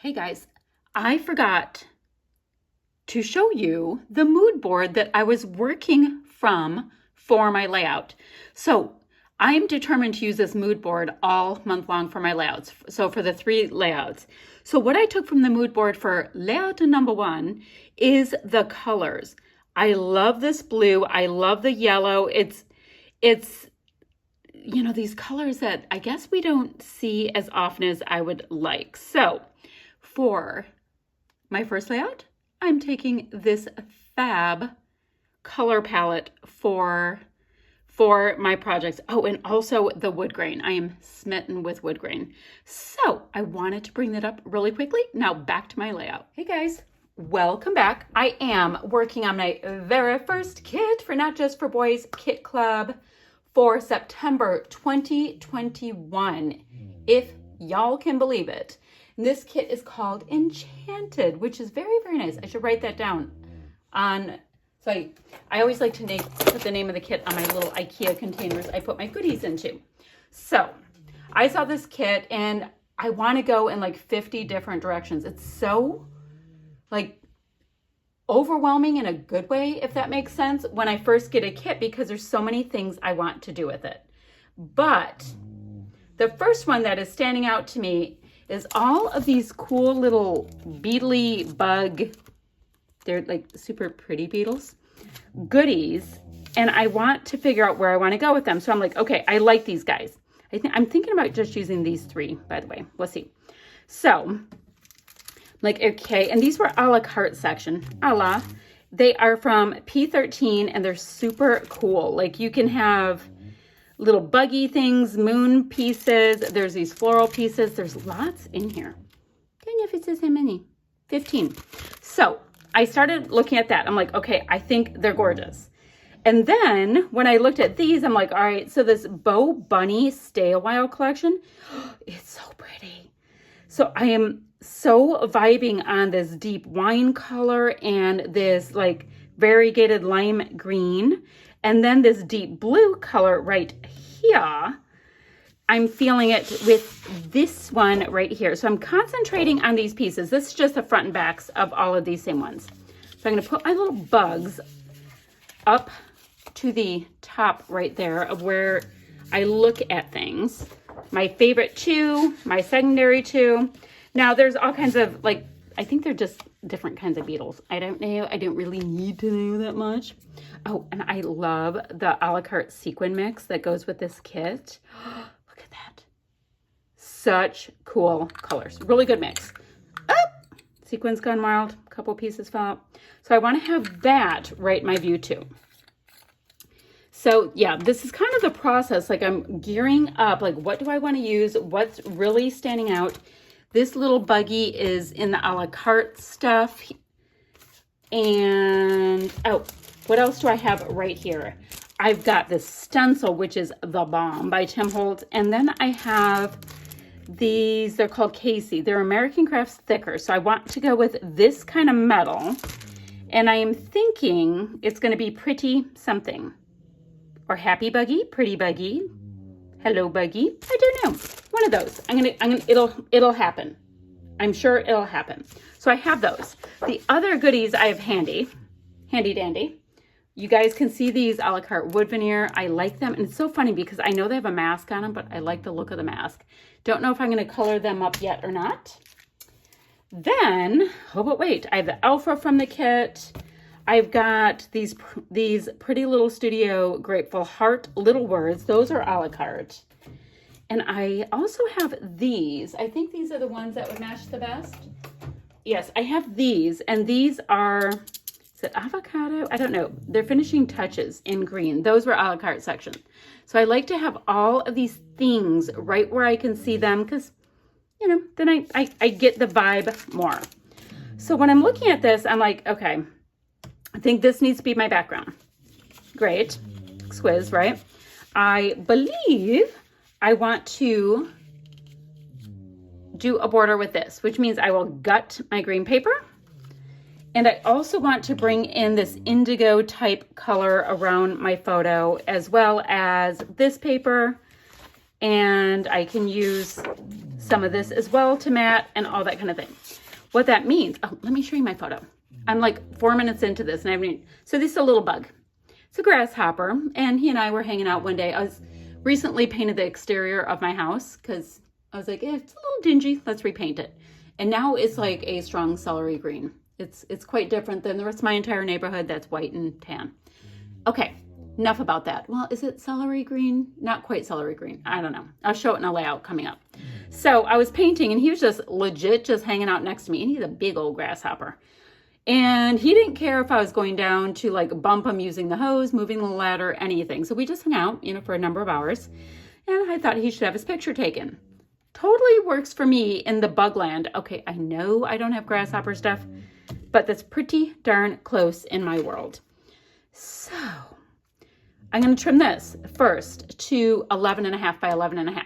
Hey guys, I forgot to show you the mood board that I was working from for my layout. So I am determined to use this mood board all month long for my layouts. So for the 3 layouts. So what I took from the mood board for layout number 1 is the colors. I love this blue. I love the yellow. It's these colors that I guess we don't see as often as I would like. So for my first layout, I'm taking this fab color palette for my projects. Oh, and also the wood grain. I am smitten with wood grain. So I wanted to bring that up really quickly. Now back to my layout. Hey guys, welcome back. I am working on my very first kit for Not Just for Boys Kit Club for September 2021, if y'all can believe it. And this kit is called Enchanted, which is very, very nice. I should write that down so I always like to put the name of the kit on my little IKEA containers I put my goodies into. So I saw this kit and I want to go in like 50 different directions. It's so like overwhelming in a good way, if that makes sense, when I first get a kit, because there's so many things I want to do with it. But the first one that is standing out to me is all of these cool little beetly bug, they're like super pretty beetles, goodies. And I want to figure out where I want to go with them. So I'm like, okay, I like these guys. I'm thinking about just using these 3, by the way. We'll see. So like, okay, and these were a la carte section, They are from P13 and they're super cool. Like you can have little buggy things, moon pieces. There's these floral pieces. There's lots in here. I don't know if it says how many. 15. So I started looking at that. I'm like, okay, I think they're gorgeous. And then when I looked at these, I'm like, all right, so this Bow Bunny Stay a While collection, it's so pretty. So I am so vibing on this deep wine color and this like variegated lime green. And then this deep blue color right here, I'm feeling it with this one right here. So I'm concentrating on these pieces. This is just the front and backs of all of these same ones. So I'm going to put my little bugs up to the top right there of where I look at things. My favorite 2, my secondary 2. Now there's all kinds of like, I think they're just different kinds of beetles. I don't know. I don't really need to know that much. Oh, and I love the a la carte sequin mix that goes with this kit. Look at that. Such cool colors. Really good mix. Oh, sequins gone wild. A couple pieces fell out. So I want to have that right in my view too. So yeah, this is kind of the process. Like I'm gearing up. Like what do I want to use? What's really standing out? This little buggy is in the a la carte stuff. And, oh, what else do I have right here? I've got this stencil, which is The Bomb by Tim Holtz. And then I have these, they're called Casey. They're American Crafts thicker. So I want to go with this kind of metal. And I am thinking it's going to be Pretty Something. Or Happy Buggy, Pretty Buggy, Hello Buggy. I don't know. One of those. It'll happen. I'm sure it'll happen. So I have those. The other goodies I have handy dandy. You guys can see these a la carte wood veneer. I like them. And it's so funny because I know they have a mask on them, but I like the look of the mask. Don't know if I'm going to color them up yet or not. Then, oh, but wait, I have the Alpha from the kit. I've got these pretty little Studio Grateful Heart little words. Those are a la carte. And I also have these. I think these are the ones that would match the best. Yes, I have these. And these are, is it avocado? I don't know. They're finishing touches in green. Those were a la carte section. So I like to have all of these things right where I can see them because, then I get the vibe more. So when I'm looking at this, I'm like, okay, I think this needs to be my background. Great. Squiz, right? I believe I want to do a border with this, which means I will gut my green paper. And I also want to bring in this indigo type color around my photo, as well as this paper And I can use some of this as well to mat and all that kind of thing. What that means, oh, let me show you my photo. I'm like 4 minutes into this and I haven't, so this is a little bug. It's a grasshopper, and he and I were hanging out one day. I was recently painted the exterior of my house because I was like, it's a little dingy, let's repaint it. And now it's like a strong celery green. It's quite different than the rest of my entire neighborhood that's white and tan. Okay, enough about that. Well, is it celery green? Not quite celery green. I don't know. I'll show it in a layout coming up. So I was painting and he was just legit just hanging out next to me, and he's a big old grasshopper. And he didn't care if I was going down to like bump him using the hose, moving the ladder, anything. So we just hung out, for a number of hours. And I thought he should have his picture taken. Totally works for me in the bug land. Okay, I know I don't have grasshopper stuff, but that's pretty darn close in my world. So I'm going to trim this first to 11.5 by 11.5.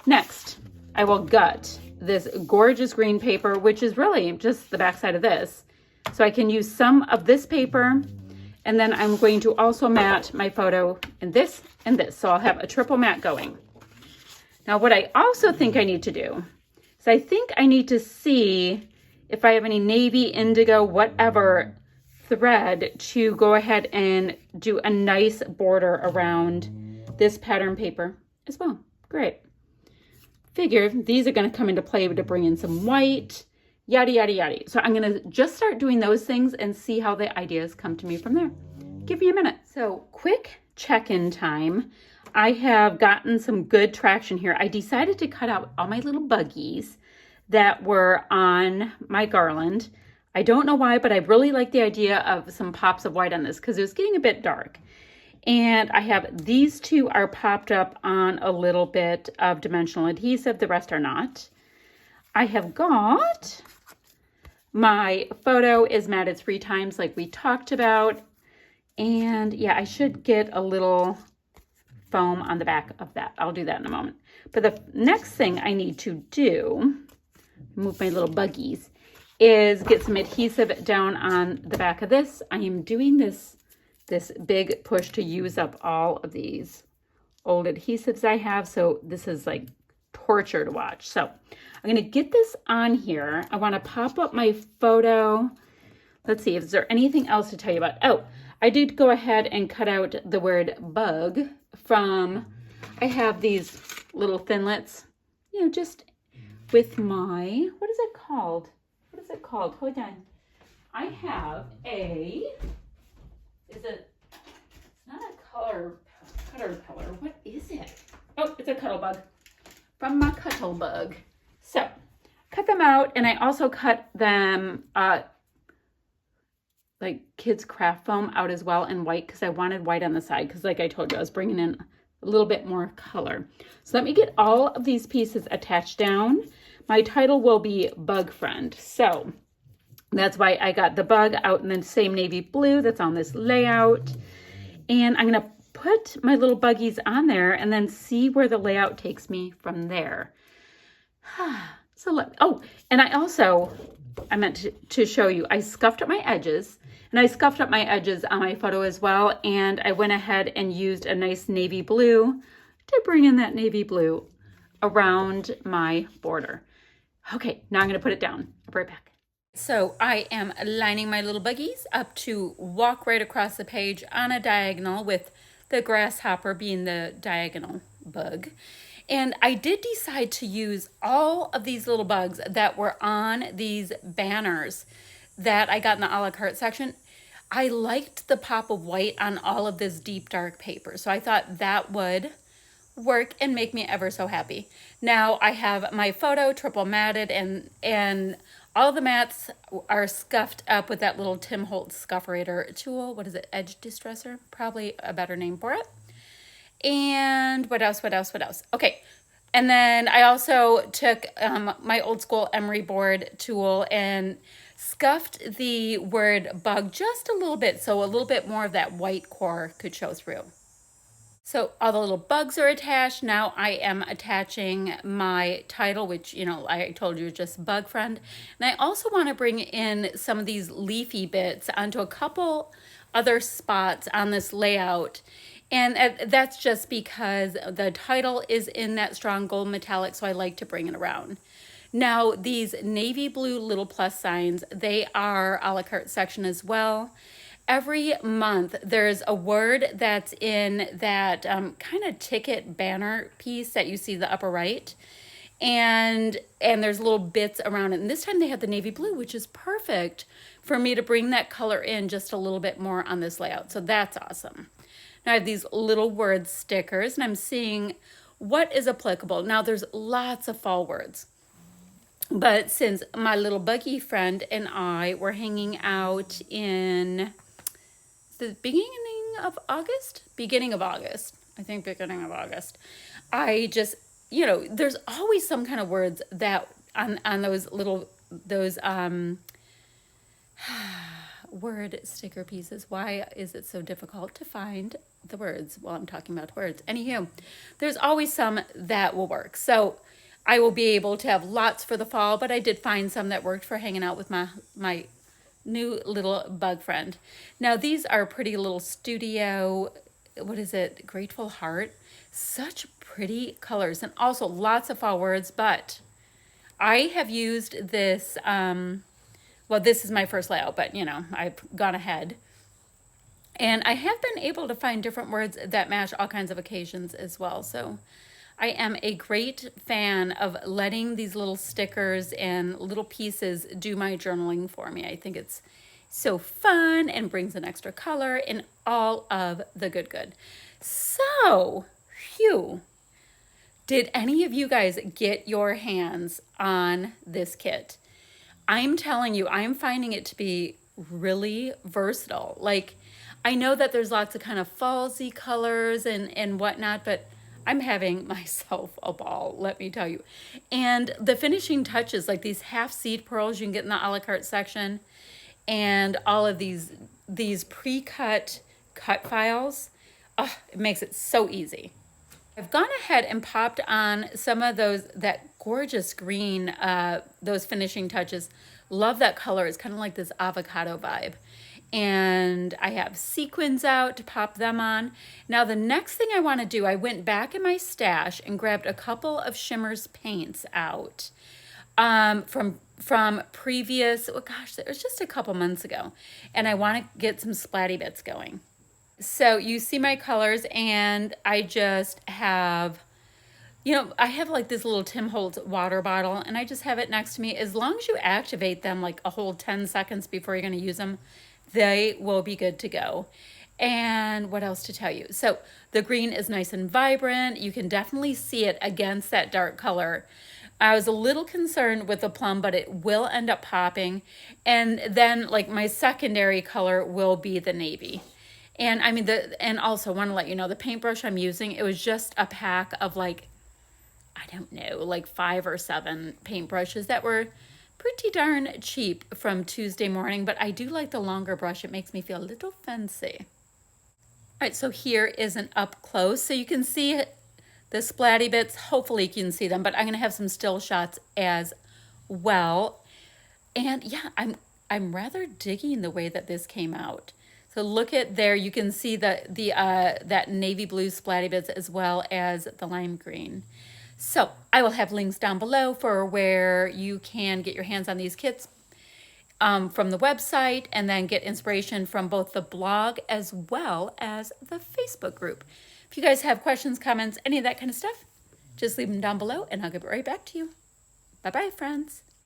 Next, I will gut this gorgeous green paper, which is really just the backside of this. So I can use some of this paper, and then I'm going to also mat my photo in this and this. So I'll have a triple mat going. Now, what I also think I need to do is I think I need to see if I have any navy, indigo, whatever thread to go ahead and do a nice border around this pattern paper as well. Great. Figure these are going to come into play to bring in some white, yada, yada, yada. So I'm going to just start doing those things and see how the ideas come to me from there. Give me a minute. So quick check-in time. I have gotten some good traction here. I decided to cut out all my little buggies that were on my garland. I don't know why, but I really like the idea of some pops of white on this because it was getting a bit dark. And I have these two are popped up on a little bit of dimensional adhesive. The rest are not. I have got my photo is matted 3 times like we talked about. And yeah, I should get a little foam on the back of that. I'll do that in a moment. But the next thing I need to do, move my little buggies, is get some adhesive down on the back of this. I am doing this big push to use up all of these old adhesives I have. So this is like torture to watch. So I'm going to get this on here. I want to pop up my photo. Let's see, is there anything else to tell you about? Oh, I did go ahead and cut out the word bug from, I have these little thinlits, just with my, what is it called? What is it called? Hold on. I have it's not a cutter pillar. What is it? Oh, it's a cuttle bug from my cuttle bug. So cut them out, and I also cut them like kids craft foam out as well in white because I wanted white on the side because like I told you, I was bringing in a little bit more color. So let me get all of these pieces attached down. My title will be Bug Friend. So that's why I got the bug out in the same navy blue that's on this layout. And I'm going to put my little buggies on there and then see where the layout takes me from there. So and I meant to show you, I scuffed up my edges, and I scuffed up my edges on my photo as well. And I went ahead and used a nice navy blue to bring in that navy blue around my border. Okay, now I'm going to put it down. I'll be right back. So I am lining my little buggies up to walk right across the page on a diagonal, with the grasshopper being the diagonal bug. And I did decide to use all of these little bugs that were on these banners that I got in the a la carte section. I liked the pop of white on all of this deep dark paper, so I thought that would work and make me ever so happy. Now I have my photo triple matted, and all the mats are scuffed up with that little Tim Holtz scufferator tool. What is it? Edge distresser? Probably a better name for it. And what else? Okay. And then I also took my old school emery board tool and scuffed the word bug just a little bit, so a little bit more of that white core could show through. So all the little bugs are attached. Now I am attaching my title, which, I told you is just Bug Friend. And I also want to bring in some of these leafy bits onto a couple other spots on this layout. And that's just because the title is in that strong gold metallic, so I like to bring it around. Now, these navy blue little plus signs, they are a la carte section as well. Every month, there's a word that's in that kind of ticket banner piece that you see the upper right. And there's little bits around it. And this time they had the navy blue, which is perfect for me to bring that color in just a little bit more on this layout. So that's awesome. Now I have these little word stickers, and I'm seeing what is applicable. Now there's lots of fall words. But since my little buggy friend and I were hanging out in the beginning of August, I think beginning of August, I just, there's always some kind of words that on those little, those word sticker pieces. Why is it so difficult to find the words while I'm talking about words? Anywho, there's always some that will work. So I will be able to have lots for the fall, but I did find some that worked for hanging out with my new little bug friend. Now these are pretty little studio, what is it? Grateful Heart. Such pretty colors, and also lots of fall words, but I have used this, well, this is my first layout, but I've gone ahead. And I have been able to find different words that match all kinds of occasions as well. So I am a great fan of letting these little stickers and little pieces do my journaling for me. I think it's so fun and brings an extra color and all of the good. So, phew. Did any of you guys get your hands on this kit? I'm telling you, I'm finding it to be really versatile. Like, I know that there's lots of kind of fallsy colors and whatnot, but I'm having myself a ball, let me tell you. And the finishing touches, like these half seed pearls you can get in the a la carte section, and all of these pre-cut cut files, oh, it makes it so easy. I've gone ahead and popped on some of that gorgeous green, those finishing touches. Love that color. It's kind of like this avocado vibe. And I have sequins out to pop them on. Now the next thing I want to do, I went back in my stash and grabbed a couple of Shimmer's paints out from previous, oh gosh, it was just a couple months ago. And I want to get some splatty bits going. So you see my colors, and I just have, I have like this little Tim Holtz water bottle, and I just have it next to me. As long as you activate them like a whole 10 seconds before you're going to use them, they will be good to go. And what else to tell you? So the green is nice and vibrant. You can definitely see it against that dark color. I was a little concerned with the plum, but it will end up popping. And then like my secondary color will be the navy. And I mean, and also want to let you know, the paintbrush I'm using, it was just a pack of like, I don't know, like 5 or 7 paintbrushes that were pretty darn cheap from Tuesday morning, but I do like the longer brush. It makes me feel a little fancy. All right, so here is an up close. So you can see the splatty bits. Hopefully you can see them, but I'm going to have some still shots as well. And yeah, I'm rather digging the way that this came out. So look at there, you can see that navy blue splatty bits as well as the lime green. So I will have links down below for where you can get your hands on these kits from the website, and then get inspiration from both the blog as well as the Facebook group. If you guys have questions, comments, any of that kind of stuff, just leave them down below and I'll get right back to you. Bye-bye, friends.